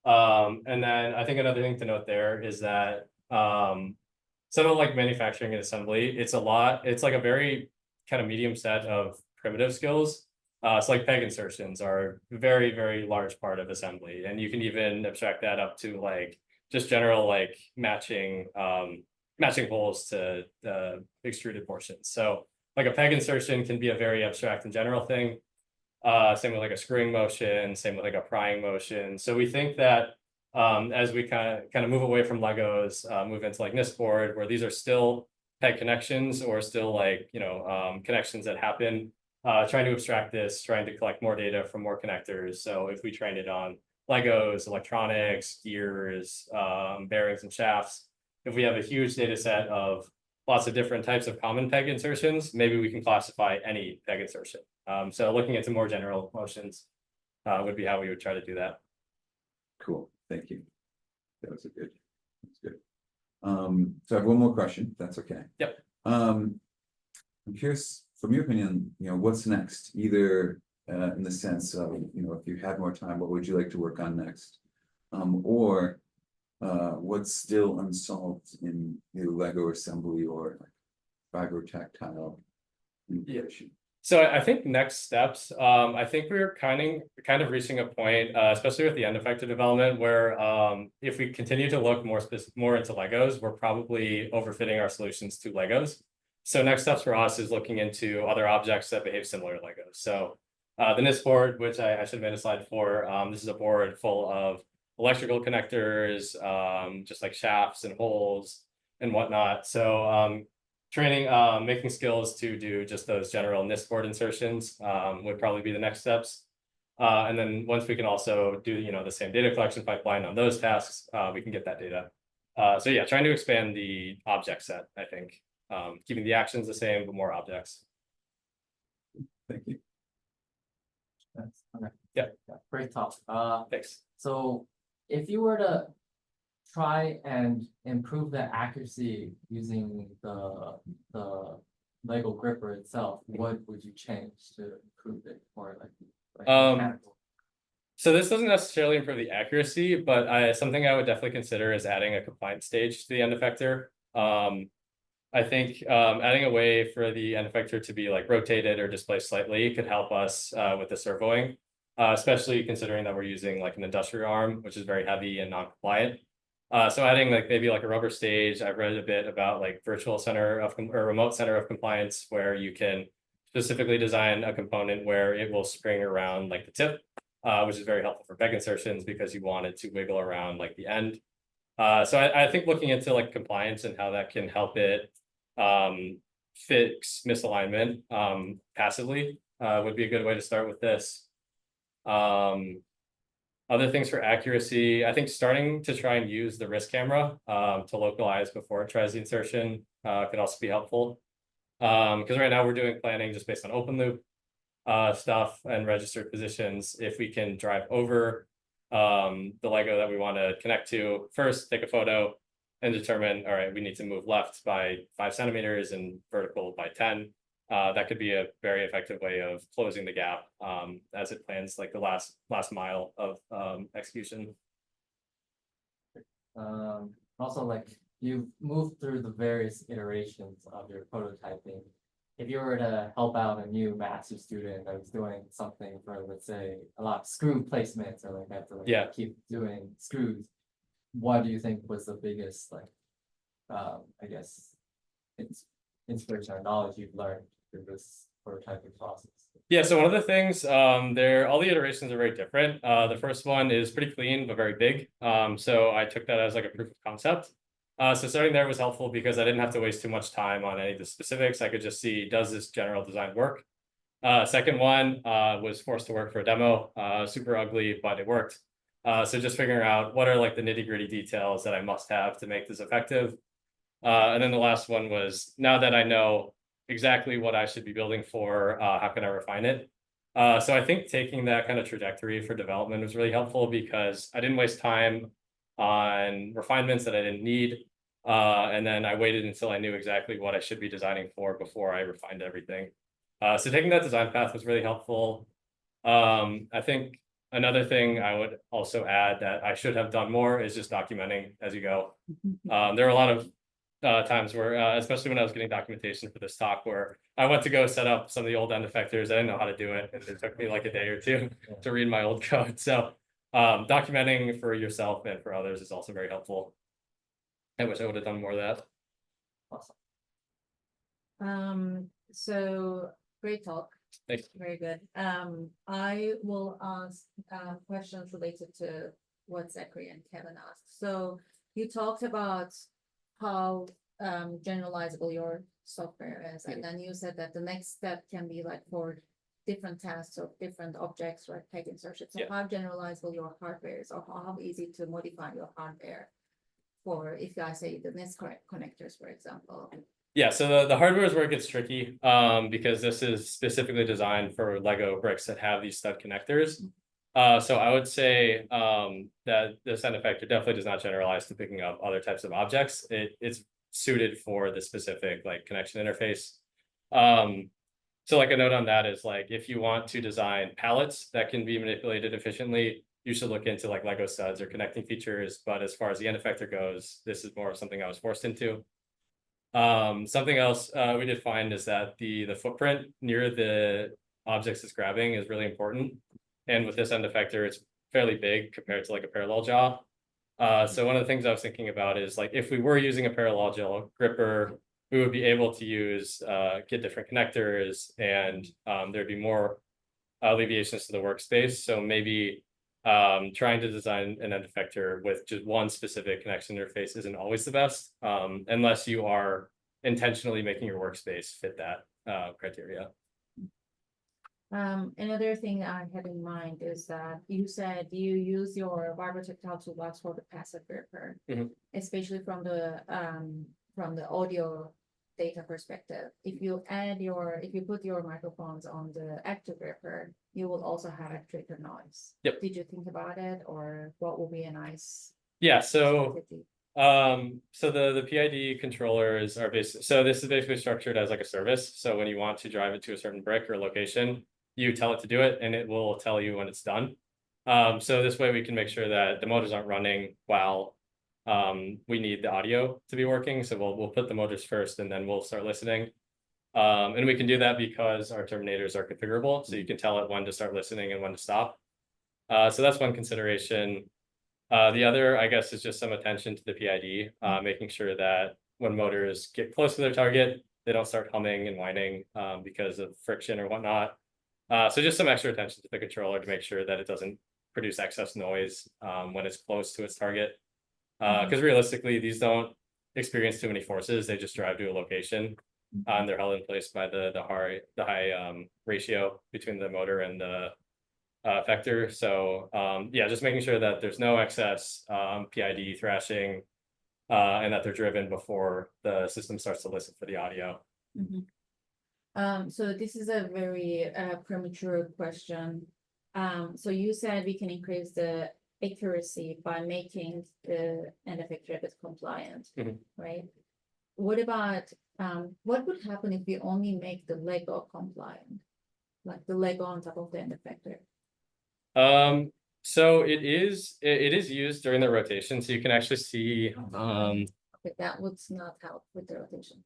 And then I think another thing to note there is that some of like manufacturing and assembly, it's like a very kind of medium set of primitive skills. So like peg insertions are a very, very large part of assembly. And you can even abstract that up to like just general like matching holes to extruded portions. So like a peg insertion can be a very abstract and general thing. Same with like a screwing motion, same with like a prying motion. So we think that as we kind of move away from Legos, move into like NIST board, where these are still peg connections or still like, connections that happen, trying to abstract this, trying to collect more data from more connectors. So if we trained it on Legos, electronics, gears, bearings and shafts, if we have a huge data set of lots of different types of common peg insertions, maybe we can classify any peg insertion. So looking into more general motions would be how we would try to do that. Cool, thank you. That's good. So I have one more question, if that's okay. Yep. I'm curious, from your opinion, what's next? Either in the sense of, if you had more time, what would you like to work on next? Or what's still unsolved in either Lego assembly or like Vibro-Tactile integration? So I think next steps, I think we're kind of reaching a point, especially with the end effector development, where if we continue to look more into Legos, we're probably overfitting our solutions to Legos. So next steps for us is looking into other objects that behave similar to Legos. So the NIST board, which I should have made a slide for, this is a board full of electrical connectors, just like shafts and holes and whatnot. So training, making skills to do just those general NIST board insertions would probably be the next steps. And then once we can also do, the same data collection pipeline on those tasks, we can get that data. So yeah, trying to expand the object set, I think, keeping the actions the same, but more objects. Thank you. That's okay. Yeah. Great talk. Thanks. So if you were to try and improve the accuracy using the Lego gripper itself, what would you change to improve it? Or like mechanical? So this doesn't necessarily improve the accuracy, but something I would definitely consider is adding a compliance stage to the end effector. I think adding a way for the end effector to be like rotated or displaced slightly could help us with the servoing, especially considering that we're using like an industrial arm, which is very heavy and non-compliant. So adding like maybe like a rubber stage. I've read a bit about like virtual center of or remote center of compliance, where you can specifically design a component where it will spring around like the tip, which is very helpful for peg insertions because you want it to wiggle around like the end. So I think looking into like compliance and how that can help it fix misalignment passively would be a good way to start with this. Other things for accuracy, I think starting to try and use the wrist camera to localize before it tries the insertion could also be helpful. Because right now we're doing planning just based on open loop stuff and registered positions. If we can drive over the Lego that we want to connect to, first take a photo and determine, all right, we need to move left by 5 centimeters and vertical by 10. That could be a very effective way of closing the gap as it plans like the last mile of execution. Also, like you've moved through the various iterations of your prototyping. If you were to help out a new master's student that was doing something for, let's say, a lot of screw placements, or like have to like keep doing screws, what do you think was the biggest like I guess it's inspiration or knowledge you've learned through this prototyping process? Yeah, so one of the things all the iterations are very different. The first one is pretty clean but very big. So I took that as like a proof of concept. So starting there was helpful because I didn't have to waste too much time on any of the specifics. I could just see, does this general design work? Second one was forced to work for a demo, super ugly, but it worked. So just figuring out what are like the nitty-gritty details that I must have to make this effective. And then the last one was, now that I know exactly what I should be building for, how can I refine it? So I think taking that kind of trajectory for development was really helpful because I didn't waste time on refinements that I didn't need. And then I waited until I knew exactly what I should be designing for before I refined everything. So taking that design path was really helpful. I think another thing I would also add that I should have done more is just documenting as you go. There are a lot of times where, especially when I was getting documentation for this talk, where I went to go set up some of the old end effectors. I didn't know how to do it, and it took me like a day or two to read my old code. So documenting for yourself and for others is also very helpful. I wish I would have done more of that. Awesome. So great talk. Thanks. Very good. I will ask questions related to what Zachary and Kevin asked. So you talked about how generalizable your software is, and then you said that the next step can be like for different tasks or different objects, like peg insertion. So how generalizable your hardware is, or how easy to modify your hardware for, if I say the NIST connectors, for example. Yeah, so the hardware is where it gets tricky because this is specifically designed for Lego bricks that have these stud connectors. So I would say that this end effector definitely does not generalize to picking up other types of objects. It's suited for the specific like connection interface. So like a note on that is like, if you want to design pallets that can be manipulated efficiently, you should look into like Lego studs or connecting features. But as far as the end effector goes, this is more of something I was forced into. Something else we did find is that the footprint near the objects it's grabbing is really important. And with this end effector, it's fairly big compared to like a parallel jaw. So one of the things I was thinking about is like, if we were using a parallel jaw gripper, we would be able to use get different connectors, and there'd be more alleviations to the workspace. So maybe trying to design an end effector with just one specific connection interface isn't always the best, unless you are intentionally making your workspace fit that criteria. Another thing I had in mind is that you said you use your Vibro-Tactile toolbox for the passive gripper, especially from the audio data perspective. If you put your microphones on the active gripper, you will also have actuator noise. Yep. Did you think about it, or what will be a nice? Yeah. So the PID controllers are basically, so this is basically structured as like a service. So when you want to drive it to a certain brick or location, you tell it to do it, and it will tell you when it's done. So this way we can make sure that the motors aren't running while we need the audio to be working. So we'll put the motors first, and then we'll start listening. And we can do that because our terminators are configurable, so you can tell it when to start listening and when to stop. So that's one consideration. The other, I guess, is just some attention to the PID, making sure that when motors get close to their target, they don't start humming and whining because of friction or whatnot. So just some extra attention to the controller to make sure that it doesn't produce excess noise when it's close to its target. Because realistically, these don't experience too many forces; they just drive to a location, and they're held in place by the high ratio between the motor and the effector. So yeah, just making sure that there's no excess PID thrashing, and that they're driven before the system starts to listen for the audio. So this is a very premature question. So you said we can increase the accuracy by making the end effector a bit compliant, right? What about what would happen if we only make the Lego compliant, like the Lego on top of the end effector? So it is used during the rotation, so you can actually see But that would not help with the rotation.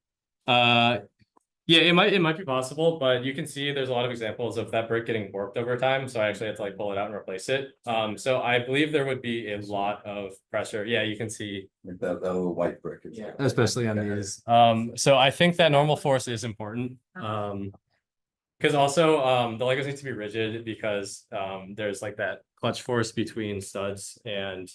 yeah, it might be possible, but you can see there's a lot of examples of that brick getting warped over time, so I actually had to like pull it out and replace it. So I believe there would be a lot of pressure. Yeah, you can see Like that little white brick. Is Yeah. especially on these. So I think that normal force is important. Because also the Legos need to be rigid because there's like that clutch force between studs and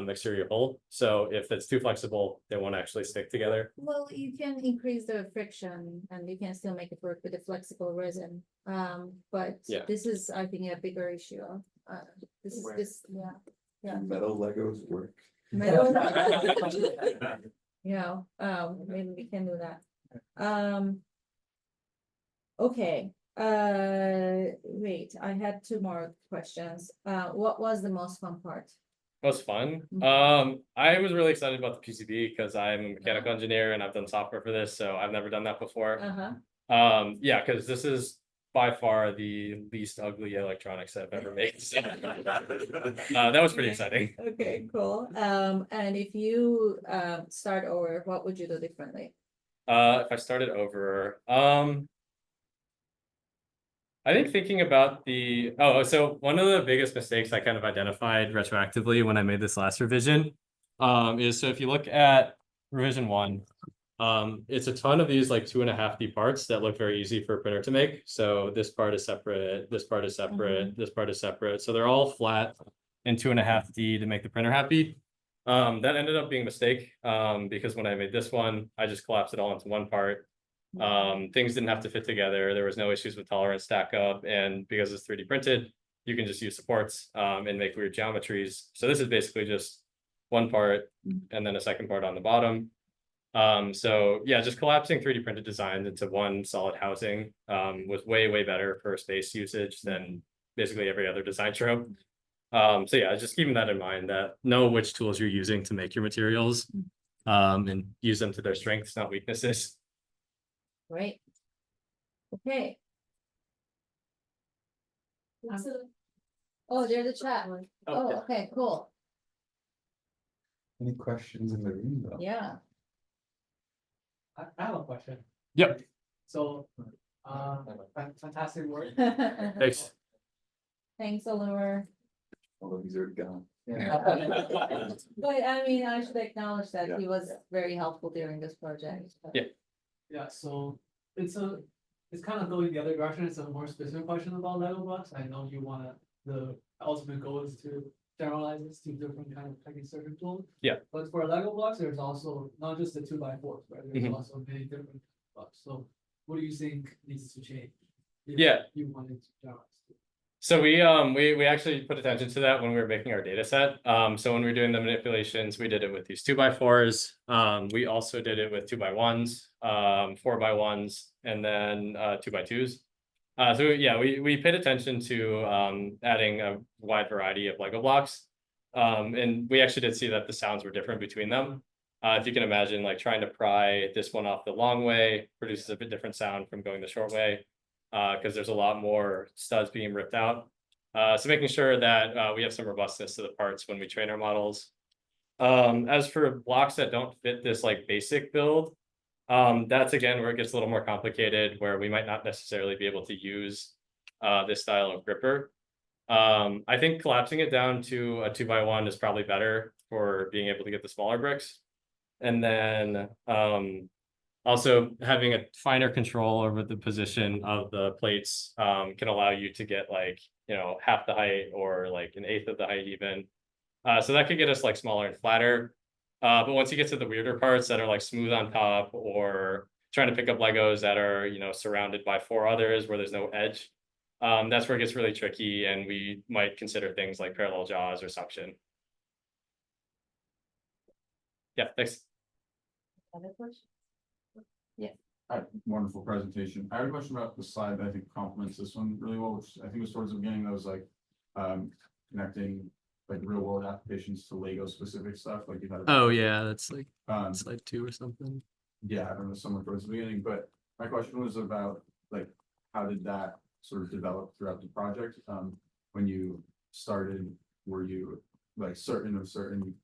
exterior hull. So if it's too flexible, they won't actually stick together. Well, you can increase the friction and you can still make it work with a flexible resin. But Yeah. this is, I think, a bigger issue. Yeah. Metal Legos work. Metal. Yeah, maybe we can do that. Okay, wait, I had two more questions. What was the most fun part? Most fun. I was really excited about the PCB because I'm a mechanical engineer and I've done software for this, so I've never done that before. Yeah, because this is by far the least ugly electronics I've ever made. So, that was pretty exciting. Okay, cool. And if you start over, what would you do differently? If I started over, I think thinking about so one of the biggest mistakes I kind of identified retroactively when I made this last revision is, so if you look at revision 1, it's a ton of these like 2.5D parts that look very easy for a printer to make. So this part is separate, this part is separate, this part is separate. So they're all flat in 2.5D to make the printer happy. That ended up being a mistake because when I made this one, I just collapsed it all into one part. Things didn't have to fit together. There was no issues with tolerance stack up, and because it's 3D printed, you can just use supports and make weird geometries. So this is basically just one part and then a second part on the bottom. So yeah, just collapsing 3D printed designs into one solid housing was way better for space usage than basically every other design trope. So yeah, just keeping that in mind, that know which tools you're using to make your materials and use them to their strengths, not weaknesses. Great. Okay. Oh, there's a chat. Oh, okay, cool. Any questions in the room though? Yeah. I have a question. Yep. So, fantastic work. Thanks. Thanks, Oliver. All of these are gone. But I mean, I should acknowledge that he was very helpful during this project. Yeah. Yeah, so it's kind of going the other direction. It's a more specific question about Lego blocks. I know you wanna, the ultimate goal is to generalize this to different kind of technique circuit tools. Yeah. But for Lego blocks, there's also not just the 2x4s, right? There's also many different blocks. So what do you think needs to change? If Yeah. You wanted to generalize. So we actually put attention to that when we were making our data set. So when we were doing the manipulations, we did it with these 2x4s. We also did it with 2x1s, 4x1s, and then 2x2s. So yeah, we paid attention to adding a wide variety of Lego blocks. And we actually did see that the sounds were different between them. If you can imagine, like trying to pry this one off the long way produces a bit different sound from going the short way. because there's a lot more studs being ripped out. So making sure that we have some robustness to the parts when we train our models. As for blocks that don't fit this like basic build, that's again where it gets a little more complicated, where we might not necessarily be able to use this style of gripper. I think collapsing it down to a 2x1 is probably better for being able to get the smaller bricks. And then also having a finer control over the position of the plates can allow you to get like, you know, half the height or like an eighth of the height even. So that could get us like smaller and flatter. But once you get to the weirder parts that are like smooth on top, or trying to pick up Legos that are, you know, surrounded by 4 others where there's no edge, that's where it gets really tricky, and we might consider things like parallel jaws or suction. Yeah, thanks. Other questions? Wonderful presentation. I had a question about the slide that I think complements this one really well, which I think was towards the beginning, that was like connecting like real world applications to Lego specific stuff, like you had. Oh yeah, that's like Um, slide 2 or something. yeah, I don't know, somewhere towards the beginning, but my question was about like, how did that sort of develop throughout the project? When you started, were you like certain of certain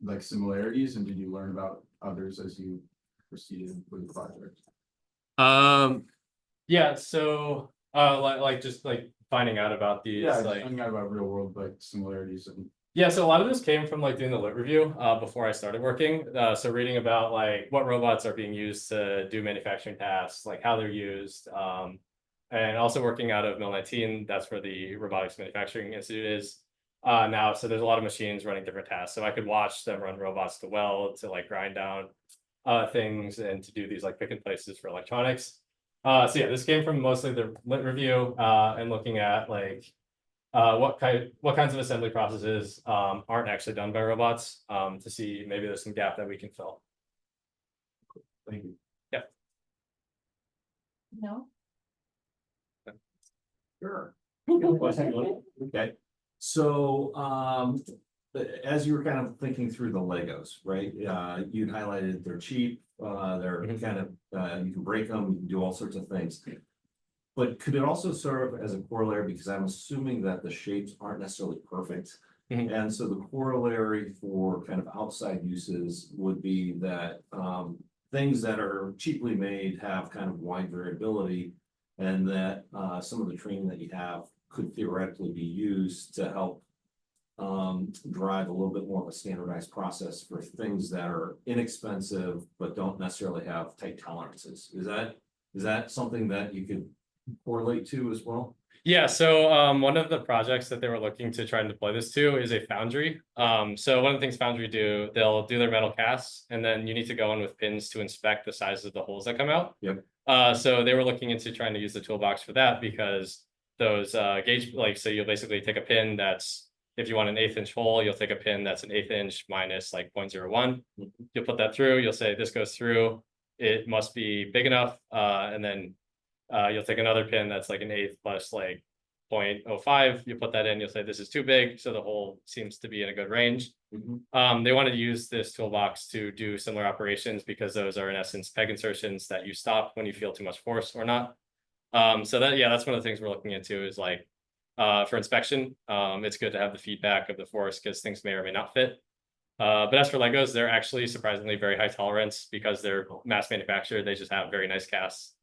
like similarities, and did you learn about others as you proceeded with the project? Yeah, so like just like finding out about these, Yeah, like finding out about real world like similarities and. yeah, so a lot of this came from like doing the lit review before I started working. So reading about like what robots are being used to do manufacturing tasks, like how they're used, and also working out of Mill 19. That's where the Robotics Manufacturing Institute is now. So there's a lot of machines running different tasks. So I could watch them run robots to weld, to like grind down things, and to do these like pick and places for electronics. So yeah, this came from mostly the lit review and looking at like what kinds of assembly processes aren't actually done by robots, to see maybe there's some gap that we can fill. Thank you. No? Sure. Okay, so as you were kind of thinking through the Legos, right? You highlighted they're cheap, they're kind of you can break them, you can do all sorts of things. But could it also serve as a corollary, because I'm assuming that the shapes aren't necessarily perfect. And so the corollary for kind of outside uses would be that things that are cheaply made have kind of wide variability, and that some of the training that you have could theoretically be used to help drive a little bit more of a standardized process for things that are inexpensive but don't necessarily have tight tolerances. Is that something that you could correlate to as well? Yeah, so one of the projects that they were looking to try and deploy this to is a foundry. So one of the things foundry do, they'll do their metal casts, and then you need to go in with pins to inspect the size of the holes that come out. Yep. So they were looking into trying to use the toolbox for that, because those gauge, like, so you'll basically take a pin that's, if you want an 1/8 inch hole, you'll take a pin that's an 1/8 inch minus like 0.01. You'll put that through, you'll say this goes through, it must be big enough, and then you'll take another pin that's like an 1/8 plus like 0.05, you put that in, you'll say this is too big, so the hole seems to be in a good range. They wanted to use this toolbox to do similar operations, because those are in essence peg insertions that you stop when you feel too much force or not. So that, yeah, that's one of the things we're looking into, is like for inspection, it's good to have the feedback of the force, because things may or may not fit. But as for Legos, they're actually surprisingly very high tolerance, because they're mass manufactured. They just have very nice casts.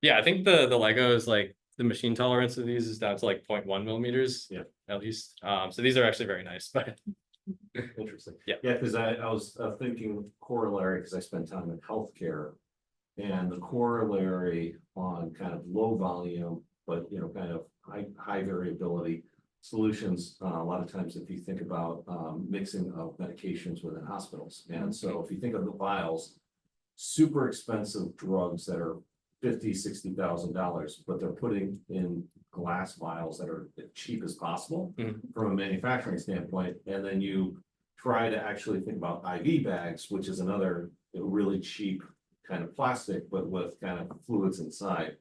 Yeah, I think the Legos, like the machine tolerance of these is down to like 0.1 millimeters. Yeah. At least. So these are actually very nice. But Interesting. Yeah. Yeah, because I was thinking corollary, because I spent time in healthcare, and the corollary on kind of low volume, but kind of high variability solutions. A lot of times, if you think about mixing of medications within hospitals, and so if you think of the vials, super expensive drugs that are $50,000-$60,000, but they're putting in glass vials that are as cheap as possible from a manufacturing standpoint. And then you try to actually think about IV bags, which is another really cheap kind of plastic, but with kind of fluids inside.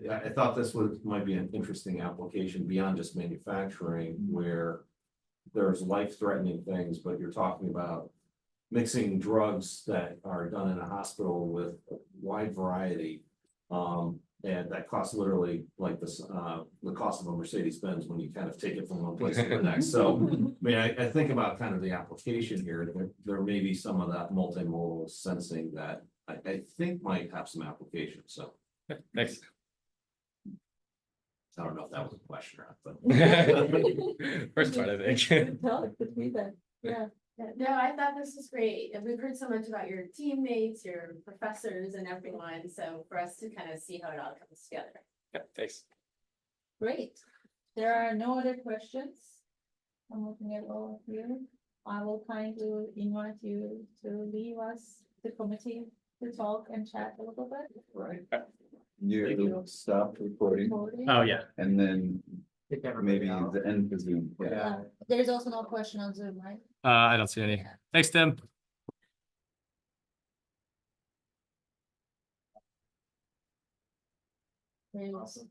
I thought this might be an interesting application beyond just manufacturing, where there's life-threatening things, but you're talking about mixing drugs that are done in a hospital with a wide variety. And that costs literally like this, the cost of a Mercedes-Benz when you kind of take it from one place to the next. So, I mean, I think about kind of the application here, there may be some of that multimodal sensing that I think might have some application, so. Thanks. I don't know if that was a question or not, but. First part, I think. Good talk, good feedback. Yeah. No, I thought this was great. And we've heard so much about your teammates, your professors and everyone. So for us to kind of see how it all comes together. Yeah, thanks. Great. There are no other questions. I'm looking at all of you. I will kindly invite you to leave us, the committee, to talk and chat a little bit. Right. Thank You stop recording Oh, yeah. and then Kick everybody maybe out. the end the Zoom. Yeah. There's also no question on Zoom, right? I don't see any. Thanks, Tim. There is.